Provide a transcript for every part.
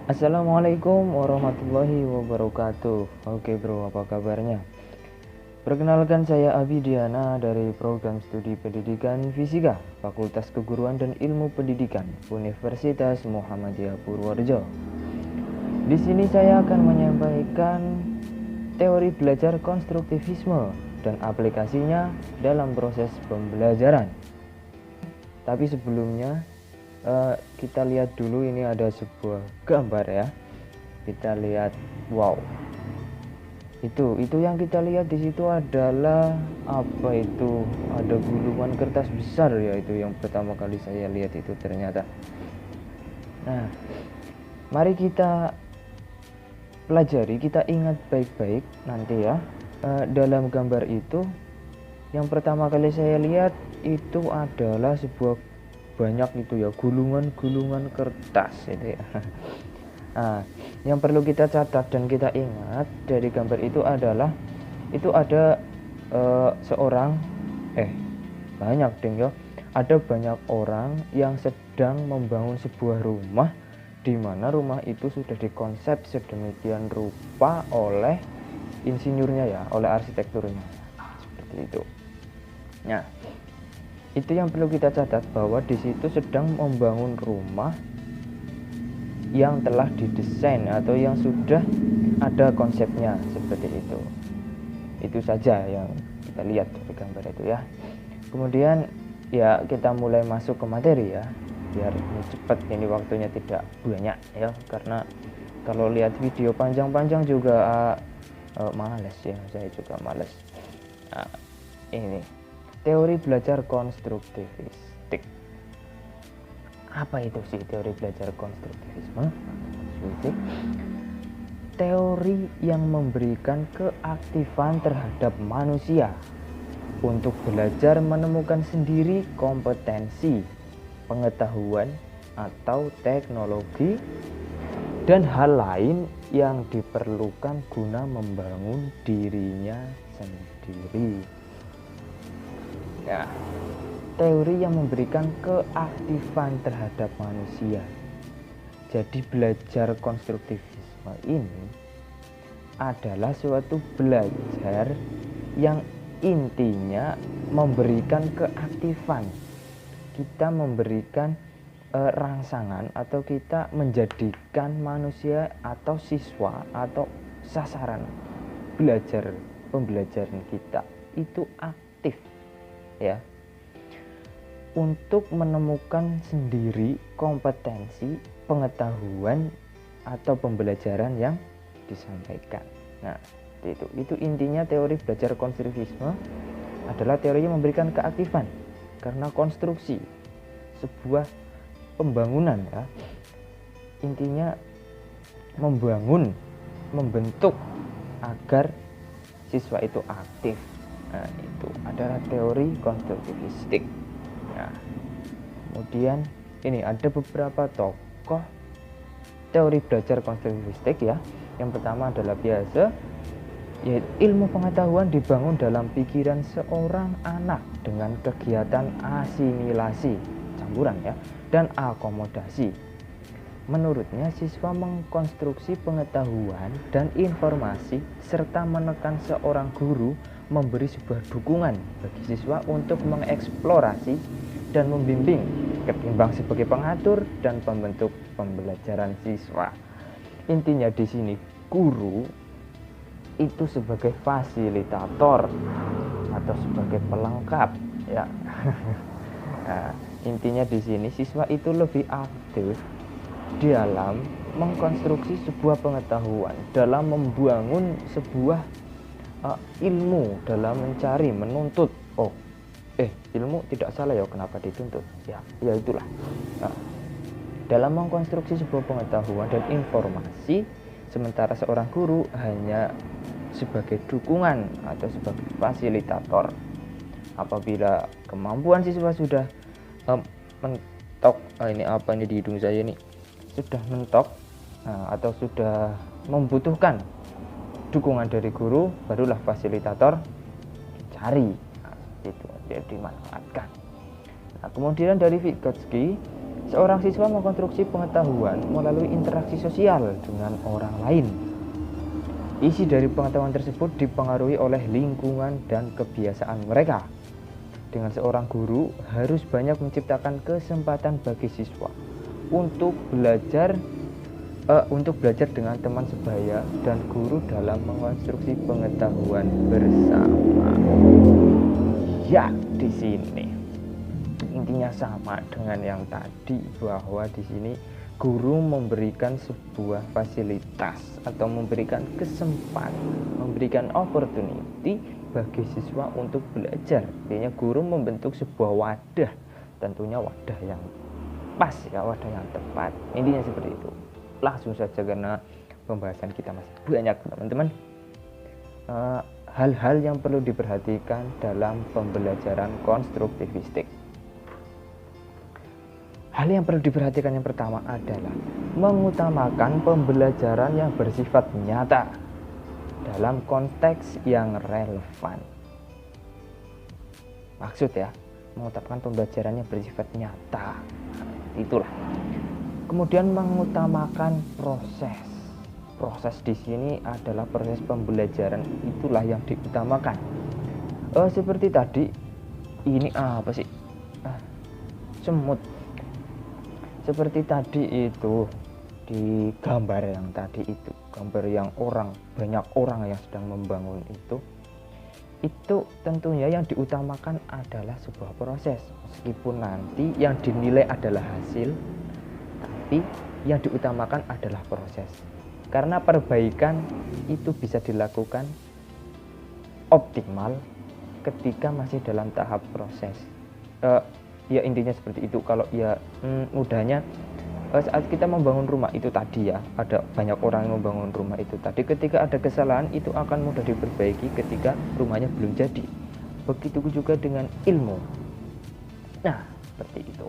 Assalamualaikum warahmatullahi wabarakatuh. Oke bro, apa kabarnya? Perkenalkan, saya Abidiana dari program studi pendidikan fisika Fakultas Keguruan dan Ilmu Pendidikan Universitas Muhammadiyah Purworejo. Di sini saya akan menyampaikan teori belajar konstruktivisme dan aplikasinya dalam proses pembelajaran. Tapi sebelumnya kita lihat dulu, ini ada sebuah gambar ya. Kita lihat, wow. Itu yang kita lihat di situ adalah apa itu? Ada gulungan kertas besar ya, itu yang pertama kali saya lihat itu ternyata. Nah, mari kita pelajari, kita ingat baik-baik nanti ya. Dalam gambar itu yang pertama kali saya lihat itu adalah sebuah banyak itu ya, gulungan-gulungan kertas itu ya. Nah, yang perlu kita catat dan kita ingat dari gambar itu adalah itu ada seorang banyak ding ya. Ada banyak orang yang sedang membangun sebuah rumah, di mana rumah itu sudah dikonsep sedemikian rupa oleh insinyurnya ya, oleh arsitekturnya. Seperti itu. Nah, itu yang perlu kita catat, bahwa di situ sedang membangun rumah yang telah didesain atau yang sudah ada konsepnya seperti itu. Itu saja yang kita lihat dari gambar itu ya. Kemudian ya kita mulai masuk ke materi ya, biar cepat, ini waktunya tidak banyak ya, karena kalau lihat video panjang-panjang juga males ya, saya juga males. Nah, ini teori belajar konstruktivistik. Apa itu sih teori belajar konstruktivisme? Teori yang memberikan keaktifan terhadap manusia untuk belajar menemukan sendiri kompetensi, pengetahuan, atau teknologi dan hal lain yang diperlukan guna membangun dirinya sendiri. Ya, teori yang memberikan keaktifan terhadap manusia. Jadi belajar konstruktivisme ini adalah suatu belajar yang intinya memberikan keaktifan. Kita memberikan rangsangan, atau kita menjadikan manusia atau siswa atau sasaran belajar pembelajaran kita itu aktif ya, untuk menemukan sendiri kompetensi, pengetahuan, atau pembelajaran yang disampaikan. Nah, itu intinya teori belajar konstruktivisme adalah teori yang memberikan keaktifan karena konstruksi sebuah pembangunan ya. Intinya membangun, membentuk agar siswa itu aktif. Nah, itu adalah teori konstruktivistik. Nah, kemudian ini ada beberapa tokoh teori belajar konstruktivistik ya. Yang pertama adalah biasa, yaitu ilmu pengetahuan dibangun dalam pikiran seorang anak dengan kegiatan asimilasi, campuran ya, dan akomodasi. Menurutnya, siswa mengkonstruksi pengetahuan dan informasi serta menekan seorang guru memberi sebuah dukungan bagi siswa untuk mengeksplorasi dan membimbing, ketimbang sebagai pengatur dan pembentuk pembelajaran siswa. Intinya di sini guru itu sebagai fasilitator atau sebagai pelengkap ya. Nah, intinya di sini siswa itu lebih aktif dalam mengkonstruksi sebuah pengetahuan, dalam membangun sebuah ilmu, dalam mencari, menuntut. Ilmu tidak salah ya, kenapa dituntut ya itulah. Nah, dalam mengkonstruksi sebuah pengetahuan dan informasi, sementara seorang guru hanya sebagai dukungan atau sebagai fasilitator. Apabila kemampuan siswa sudah mentok, ini di hidung saya ini sudah mentok, atau sudah membutuhkan dukungan dari guru, barulah fasilitator cari, itu jadi dimanfaatkan. Nah, kemudian dari Vygotsky, Seorang siswa mengkonstruksi pengetahuan melalui interaksi sosial dengan orang lain. Isi dari pengetahuan tersebut dipengaruhi oleh lingkungan dan kebiasaan mereka. Dengan seorang guru harus banyak menciptakan kesempatan bagi siswa untuk belajar dengan teman sebaya dan guru dalam mengonstruksi pengetahuan bersama. Ya, di sini intinya sama dengan yang tadi, bahwa di sini guru memberikan sebuah fasilitas atau memberikan kesempatan, memberikan opportunity bagi siswa untuk belajar. Artinya guru membentuk sebuah wadah, tentunya wadah yang pas ya, wadah yang tepat. Intinya seperti itu. Langsung saja karena pembahasan kita masih banyak teman-teman. Hal-hal yang perlu diperhatikan dalam pembelajaran konstruktivistik. Hal yang perlu diperhatikan yang pertama adalah mengutamakan pembelajaran yang bersifat nyata dalam konteks yang relevan. Maksud ya, mengutamakan pembelajaran yang bersifat nyata. Itulah. Kemudian mengutamakan proses. Proses di sini adalah proses pembelajaran, itulah yang diutamakan. Seperti tadi, ini apa sih? Semut. Seperti tadi itu di gambar yang tadi itu, gambar yang banyak orang yang sedang membangun itu tentunya yang diutamakan adalah sebuah proses. Meskipun nanti yang dinilai adalah hasil, tapi yang diutamakan adalah proses. Karena perbaikan itu bisa dilakukan optimal ketika masih dalam tahap proses. Ya intinya seperti itu. Kalau ya mudahnya saat kita membangun rumah itu tadi ya, ada banyak orang yang membangun rumah itu tadi, ketika ada kesalahan itu akan mudah diperbaiki ketika rumahnya belum jadi. Begitu juga dengan ilmu. Nah, seperti itu.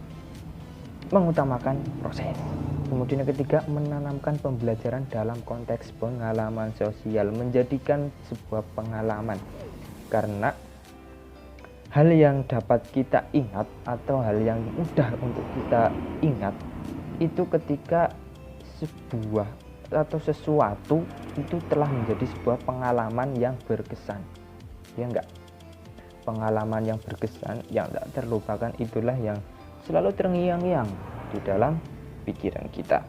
Mengutamakan proses. Kemudian yang ketiga, menanamkan pembelajaran dalam konteks pengalaman sosial, menjadikan sebuah pengalaman. Karena hal yang dapat kita ingat atau hal yang mudah untuk kita ingat itu ketika sebuah atau sesuatu itu telah menjadi sebuah pengalaman yang berkesan, ya enggak? Pengalaman yang berkesan yang tak terlupakan itulah yang selalu terngiang-ngiang di dalam pikiran kita.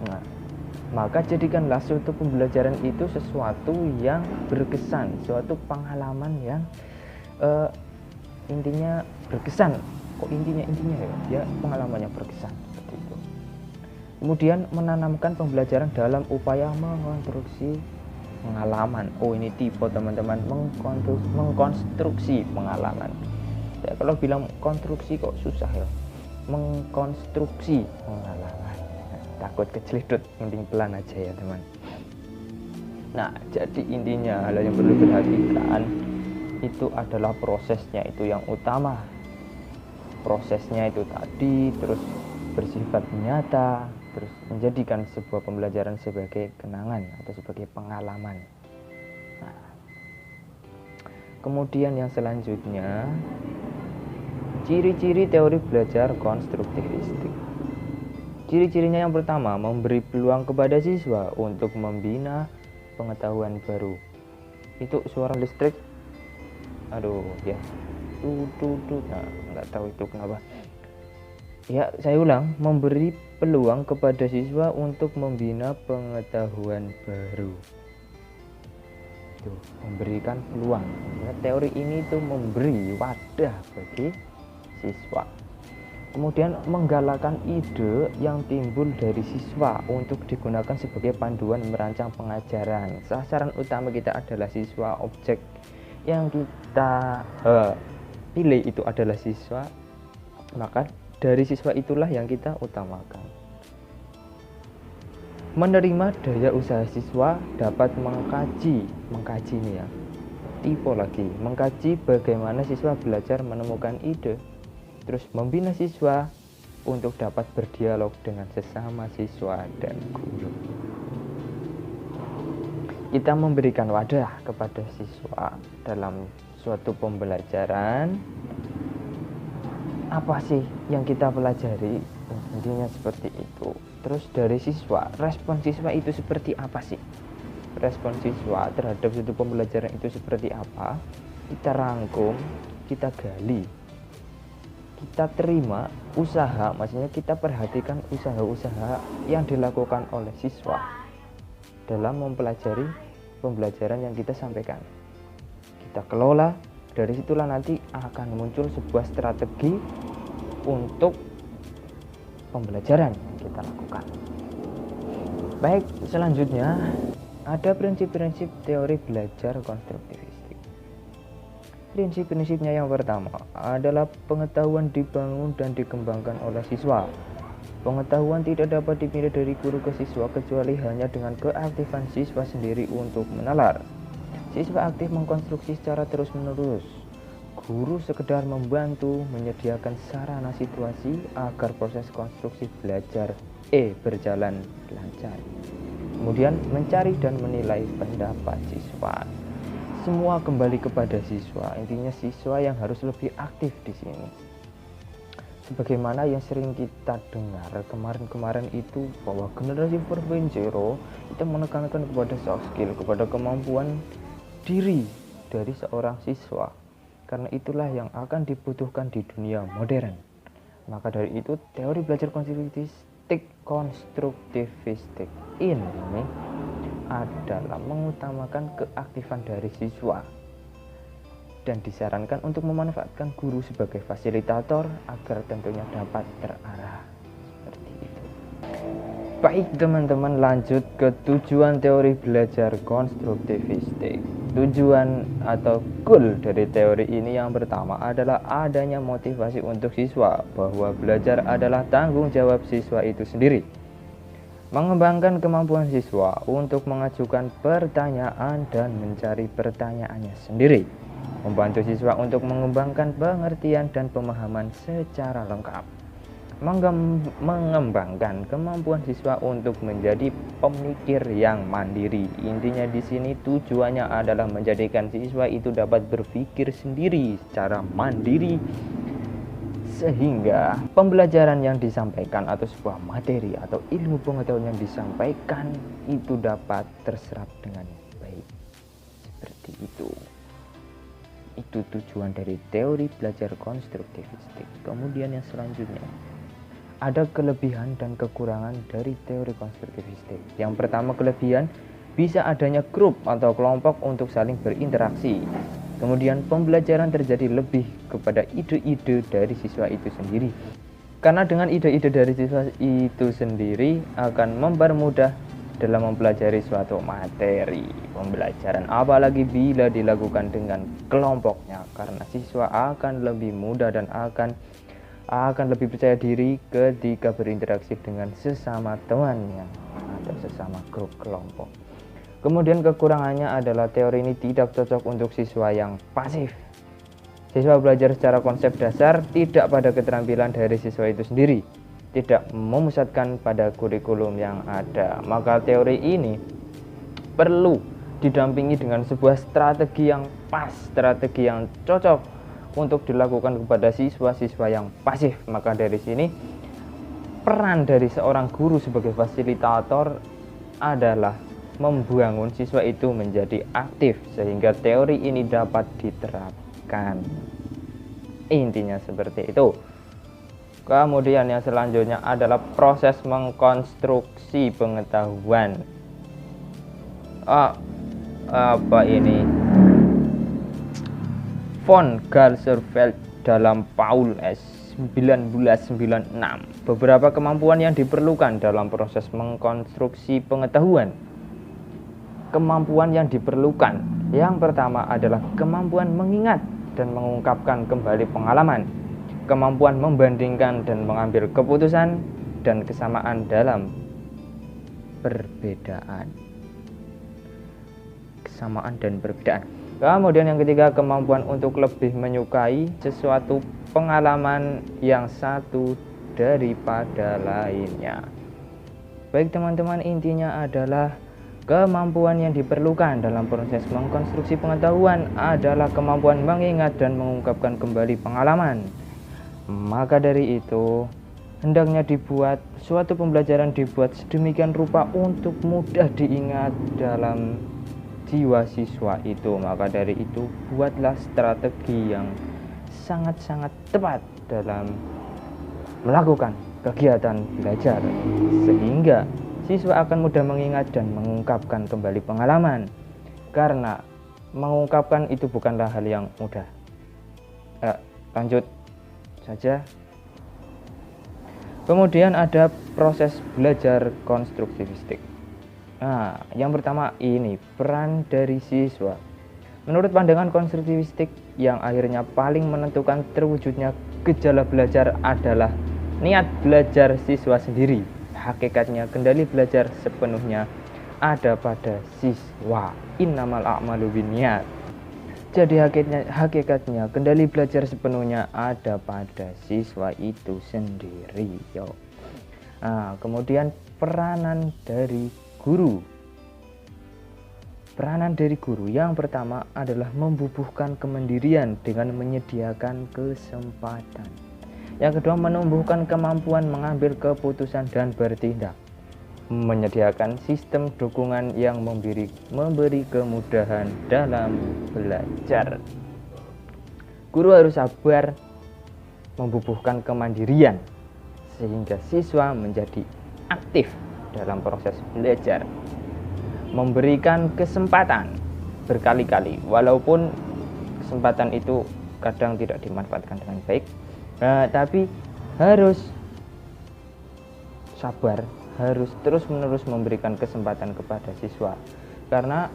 Nah, maka jadikanlah suatu pembelajaran itu sesuatu yang berkesan, suatu pengalaman yang intinya berkesan. Kok intinya ya pengalaman yang berkesan seperti itu. Kemudian menanamkan pembelajaran dalam upaya mengkonstruksi pengalaman. Ini tipe teman-teman, mengkonstruksi pengalaman. Ya, kalau bilang konstruksi kok susah ya. Mengkonstruksi pengalaman. Takut kecelidut, mending pelan aja ya teman. Nah, jadi intinya hal yang perlu diperhatikan itu adalah prosesnya, itu yang utama. Prosesnya itu tadi, terus bersifat nyata, terus menjadikan sebuah pembelajaran sebagai kenangan atau sebagai pengalaman. Nah, kemudian yang selanjutnya, ciri-ciri teori belajar konstruktivistik. Ciri-cirinya yang pertama, memberi peluang kepada siswa untuk membina pengetahuan baru. Itu suara listrik. Aduh ya, nah, nggak tahu itu kenapa. Ya, saya ulang, memberi peluang kepada siswa untuk membina pengetahuan baru. Tuh, memberikan peluang. Nah, teori ini tuh memberi wadah bagi siswa. Kemudian menggalakkan ide yang timbul dari siswa untuk digunakan sebagai panduan merancang pengajaran. Sasaran utama kita adalah siswa, objek yang kita pilih itu adalah siswa, maka dari siswa itulah yang kita utamakan. Menerima daya usaha siswa, dapat mengkaji ini ya, tipe lagi, mengkaji bagaimana siswa belajar menemukan ide, terus membina siswa untuk dapat berdialog dengan sesama siswa dan guru. Kita memberikan wadah kepada siswa dalam suatu pembelajaran. Apa sih yang kita pelajari? Intinya seperti itu. Terus dari siswa, respon siswa itu seperti apa sih? Respon siswa terhadap suatu pembelajaran itu seperti apa? Kita rangkum, kita gali, kita terima usaha, maksudnya kita perhatikan usaha-usaha yang dilakukan oleh siswa dalam mempelajari pembelajaran yang kita sampaikan. Kita kelola, dari situlah nanti akan muncul sebuah strategi untuk pembelajaran yang kita lakukan. Baik, selanjutnya ada prinsip-prinsip teori belajar konstruktivistik. Prinsip-prinsipnya yang pertama adalah pengetahuan dibangun dan dikembangkan oleh siswa. Pengetahuan tidak dapat dipindah dari guru ke siswa kecuali hanya dengan keaktifan siswa sendiri untuk menalar. Siswa aktif mengkonstruksi secara terus-menerus. Guru sekedar membantu menyediakan sarana situasi agar proses konstruksi belajar berjalan lancar. Kemudian mencari dan menilai pendapat siswa. Semua kembali kepada siswa. Intinya siswa yang harus lebih aktif di sini. Sebagaimana yang sering kita dengar kemarin-kemarin itu bahwa generasi 4.0 itu menekankan kepada soft skill, kepada kemampuan diri dari seorang siswa. Karena itulah yang akan dibutuhkan di dunia modern. Maka dari itu teori belajar konstruktivistik ini adalah mengutamakan keaktifan dari siswa dan disarankan untuk memanfaatkan guru sebagai fasilitator agar tentunya dapat terarah seperti itu. Baik teman-teman, lanjut ke tujuan teori belajar konstruktivistik. Tujuan atau goal dari teori ini yang pertama adalah adanya motivasi untuk siswa bahwa belajar adalah tanggung jawab siswa itu sendiri. Mengembangkan kemampuan siswa untuk mengajukan pertanyaan dan mencari pertanyaannya sendiri. Membantu siswa untuk mengembangkan pengertian dan pemahaman secara lengkap. Mengembangkan kemampuan siswa untuk menjadi pemikir yang mandiri. Intinya di sini tujuannya adalah menjadikan siswa itu dapat berpikir sendiri secara mandiri, sehingga pembelajaran yang disampaikan atau sebuah materi atau ilmu pengetahuan yang disampaikan itu dapat terserap dengan baik. Seperti itu. Itu tujuan dari teori belajar konstruktivistik. Kemudian yang selanjutnya, ada kelebihan dan kekurangan dari teori konstruktivistik. Yang pertama, kelebihan bisa adanya grup atau kelompok untuk saling berinteraksi. Kemudian pembelajaran terjadi lebih kepada ide-ide dari siswa itu sendiri. Karena dengan ide-ide dari siswa itu sendiri akan mempermudah dalam mempelajari suatu materi pembelajaran, apalagi bila dilakukan dengan kelompoknya, karena siswa akan lebih mudah dan akan lebih percaya diri ketika berinteraksi dengan sesama temannya atau sesama grup kelompok. Kemudian kekurangannya adalah teori ini tidak cocok untuk siswa yang pasif. Siswa belajar secara konsep dasar, tidak pada keterampilan dari siswa itu sendiri, tidak memusatkan pada kurikulum yang ada. Maka teori ini perlu didampingi dengan sebuah strategi yang pas, strategi yang cocok untuk dilakukan kepada siswa-siswa yang pasif. Maka dari sini peran dari seorang guru sebagai fasilitator adalah membangun siswa itu menjadi aktif sehingga teori ini dapat diterapkan. Intinya seperti itu. Kemudian yang selanjutnya adalah proses mengkonstruksi pengetahuan. Apa ini? Von Galscherveld dalam Paul S. 1996. Beberapa kemampuan yang diperlukan dalam proses mengkonstruksi pengetahuan. Kemampuan yang diperlukan, yang pertama adalah kemampuan mengingat dan mengungkapkan kembali pengalaman, kemampuan membandingkan dan mengambil keputusan, dan kesamaan dalam perbedaan. Kesamaan dan perbedaan. Kemudian yang ketiga, kemampuan untuk lebih menyukai sesuatu pengalaman yang satu daripada lainnya. Baik teman-teman, intinya adalah kemampuan yang diperlukan dalam proses mengkonstruksi pengetahuan adalah kemampuan mengingat dan mengungkapkan kembali pengalaman. Maka dari itu, hendaknya dibuat suatu pembelajaran dibuat sedemikian rupa untuk mudah diingat dalam jiwa siswa itu. Maka dari itu buatlah strategi yang sangat-sangat tepat dalam melakukan kegiatan belajar sehingga siswa akan mudah mengingat dan mengungkapkan kembali pengalaman, karena mengungkapkan itu bukanlah hal yang mudah. Lanjut saja. Kemudian ada proses belajar konstruktivistik. Nah, yang pertama ini peran dari siswa. Menurut pandangan konstruktivistik, yang akhirnya paling menentukan terwujudnya gejala belajar adalah niat belajar siswa sendiri. Hakikatnya kendali belajar sepenuhnya ada pada siswa. Innamal a'malu binniyat. Jadi hakikatnya kendali belajar sepenuhnya ada pada siswa itu sendiri. Nah, kemudian peranan dari guru. Peranan dari guru yang pertama adalah membubuhkan kemandirian dengan menyediakan kesempatan. Yang kedua, menumbuhkan kemampuan mengambil keputusan dan bertindak. Menyediakan sistem dukungan yang memberi kemudahan dalam belajar. Guru harus sabar membubuhkan kemandirian sehingga siswa menjadi aktif dalam proses belajar. Memberikan kesempatan berkali-kali, walaupun kesempatan itu kadang tidak dimanfaatkan dengan baik, tapi harus sabar, harus terus-menerus memberikan kesempatan kepada siswa, karena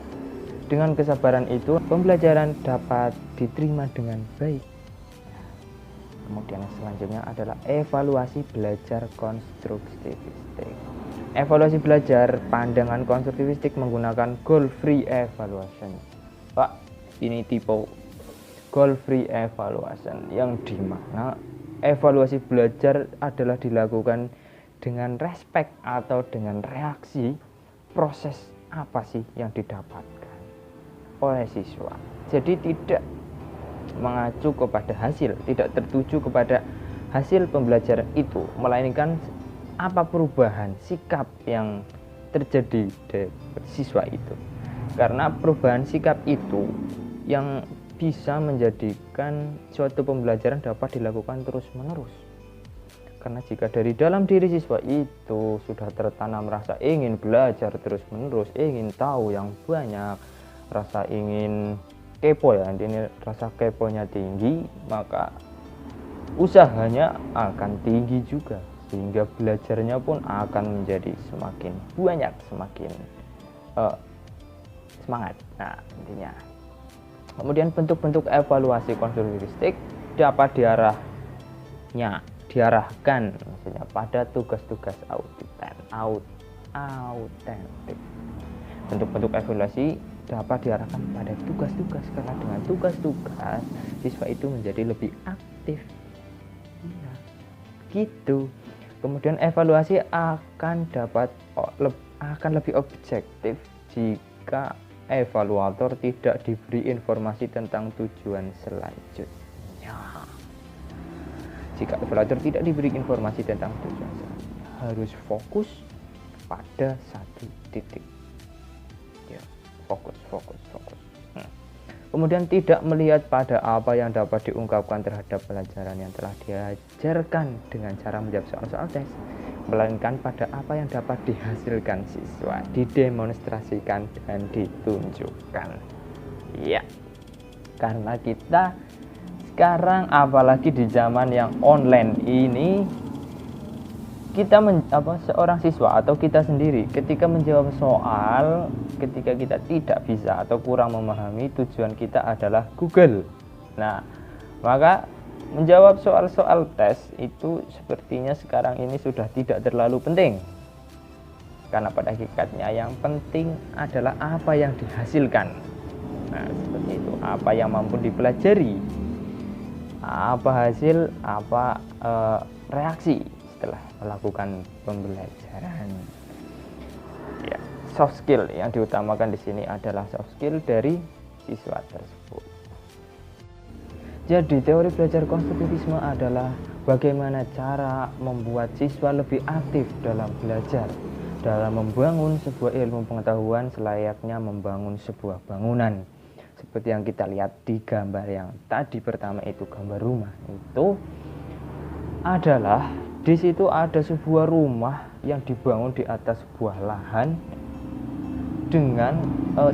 dengan kesabaran itu pembelajaran dapat diterima dengan baik. Kemudian yang selanjutnya adalah evaluasi belajar konstruktivistik. Evaluasi belajar pandangan konstruktivistik menggunakan goal free evaluation. Pak, ini tipe goal free evaluation yang dimana evaluasi belajar adalah dilakukan dengan respek atau dengan reaksi proses apa sih yang didapatkan oleh siswa. Jadi tidak mengacu kepada hasil, tidak tertuju kepada hasil pembelajaran itu, melainkan apa perubahan sikap yang terjadi dari siswa itu. Karena perubahan sikap itu yang bisa menjadikan suatu pembelajaran dapat dilakukan terus-menerus. Karena jika dari dalam diri siswa itu sudah tertanam rasa ingin belajar terus-menerus, ingin tahu yang banyak, rasa ingin kepo ya, ini rasa keponya tinggi, maka usahanya akan tinggi juga, sehingga belajarnya pun akan menjadi semakin banyak, semakin semangat. Nah, intinya. Kemudian bentuk-bentuk evaluasi konstruktivistik dapat diarahkan maksudnya pada tugas-tugas autentik. Bentuk-bentuk evaluasi dapat diarahkan pada tugas-tugas, karena dengan tugas-tugas siswa itu menjadi lebih aktif. Ya, gitu. Kemudian evaluasi akan lebih objektif jika evaluator tidak diberi informasi tentang tujuan selanjutnya. Jika evaluator tidak diberi informasi tentang tujuan selanjutnya, harus fokus pada satu titik. Ya, fokus. Kemudian tidak melihat pada apa yang dapat diungkapkan terhadap pelajaran yang telah diajarkan dengan cara menjawab soal-soal tes, melainkan pada apa yang dapat dihasilkan siswa, didemonstrasikan dan ditunjukkan. Ya, karena kita sekarang apalagi di zaman yang online ini, kita seorang siswa atau kita sendiri ketika menjawab soal, ketika kita tidak bisa atau kurang memahami, tujuan kita adalah Google. Nah, maka menjawab soal-soal tes itu sepertinya sekarang ini sudah tidak terlalu penting, karena pada hakikatnya yang penting adalah apa yang dihasilkan. Nah, seperti itu, apa yang mampu dipelajari, apa hasil, apa reaksi setelah melakukan pembelajaran. Ya, soft skill yang diutamakan di sini adalah soft skill dari siswa tersebut. Jadi teori belajar konstruktivisme adalah bagaimana cara membuat siswa lebih aktif dalam belajar, dalam membangun sebuah ilmu pengetahuan selayaknya membangun sebuah bangunan. Seperti yang kita lihat di gambar yang tadi pertama itu gambar rumah. Itu adalah di situ ada sebuah rumah yang dibangun di atas sebuah lahan dengan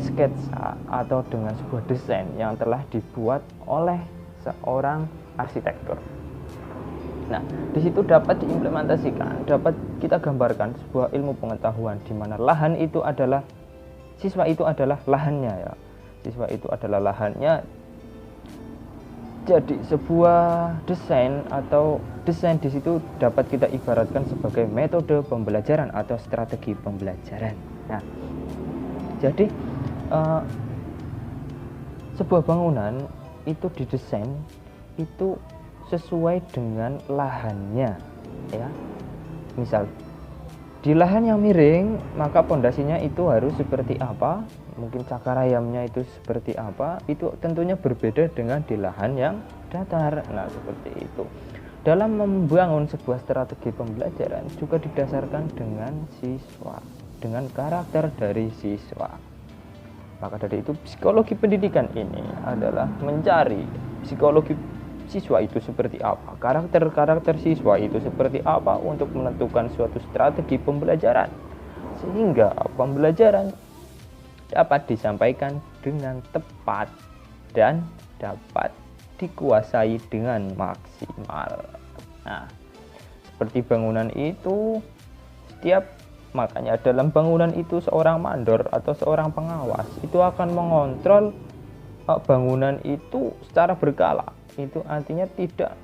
sketsa atau dengan sebuah desain yang telah dibuat oleh seorang arsitektur. Nah, di situ dapat diimplementasikan, dapat kita gambarkan sebuah ilmu pengetahuan di mana lahan itu adalah siswa itu adalah lahannya ya. Siswa itu adalah lahannya. Jadi sebuah desain atau desain di situ dapat kita ibaratkan sebagai metode pembelajaran atau strategi pembelajaran. Nah, jadi sebuah bangunan itu didesain itu sesuai dengan lahannya ya. Misal di lahan yang miring, maka pondasinya itu harus seperti apa, mungkin cakar ayamnya itu seperti apa, itu tentunya berbeda dengan di lahan yang datar. Nah, seperti itu. Dalam membangun sebuah strategi pembelajaran juga didasarkan dengan siswa, dengan karakter dari siswa. Maka dari itu psikologi pendidikan ini adalah mencari psikologi siswa itu seperti apa, karakter siswa itu seperti apa untuk menentukan suatu strategi pembelajaran sehingga pembelajaran dapat disampaikan dengan tepat dan dapat dikuasai dengan maksimal. Nah, seperti bangunan itu makanya dalam bangunan itu seorang mandor atau seorang pengawas itu akan mengontrol bangunan itu secara berkala. Itu artinya tidak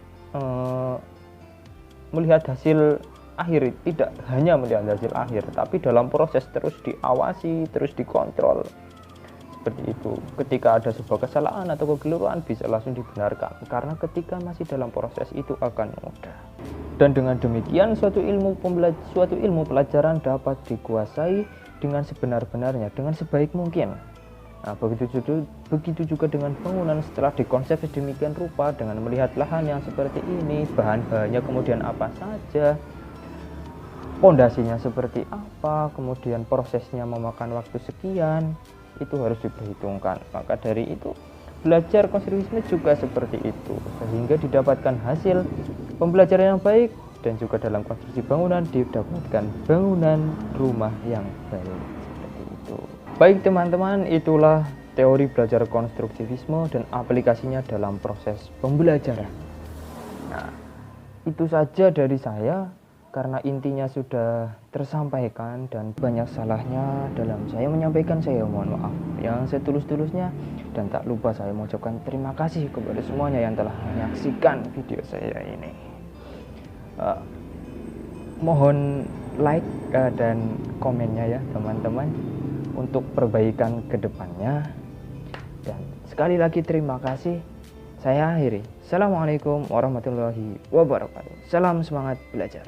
melihat hasil akhir, tidak hanya melihat hasil akhir, tapi dalam proses terus diawasi, terus dikontrol. Seperti itu. Ketika ada sebuah kesalahan atau kekeliruan bisa langsung dibenarkan, karena ketika masih dalam proses itu akan mudah. Dan dengan demikian suatu ilmu pelajaran dapat dikuasai dengan sebenar-benarnya, dengan sebaik mungkin. Nah, begitu juga dengan bangunan setelah dikonsep sedemikian rupa dengan melihat lahan yang seperti ini, bahan-bahannya kemudian apa saja, pondasinya seperti apa, kemudian prosesnya memakan waktu sekian, itu harus diperhitungkan. Maka dari itu belajar konstruksi juga seperti itu sehingga didapatkan hasil pembelajaran yang baik dan juga dalam konstruksi bangunan didapatkan bangunan rumah yang baik. Seperti itu. Baik teman-teman, itulah teori belajar konstruktivisme dan aplikasinya dalam proses pembelajaran. Nah, itu saja dari saya karena intinya sudah tersampaikan dan banyak salahnya dalam saya menyampaikan. Saya mohon maaf yang setulus-tulusnya dan tak lupa saya mengucapkan terima kasih kepada semuanya yang telah menyaksikan video saya ini. Mohon like dan komennya ya teman-teman untuk perbaikan kedepannya. Dan sekali lagi terima kasih. Saya akhiri. Assalamualaikum warahmatullahi wabarakatuh. Salam semangat belajar.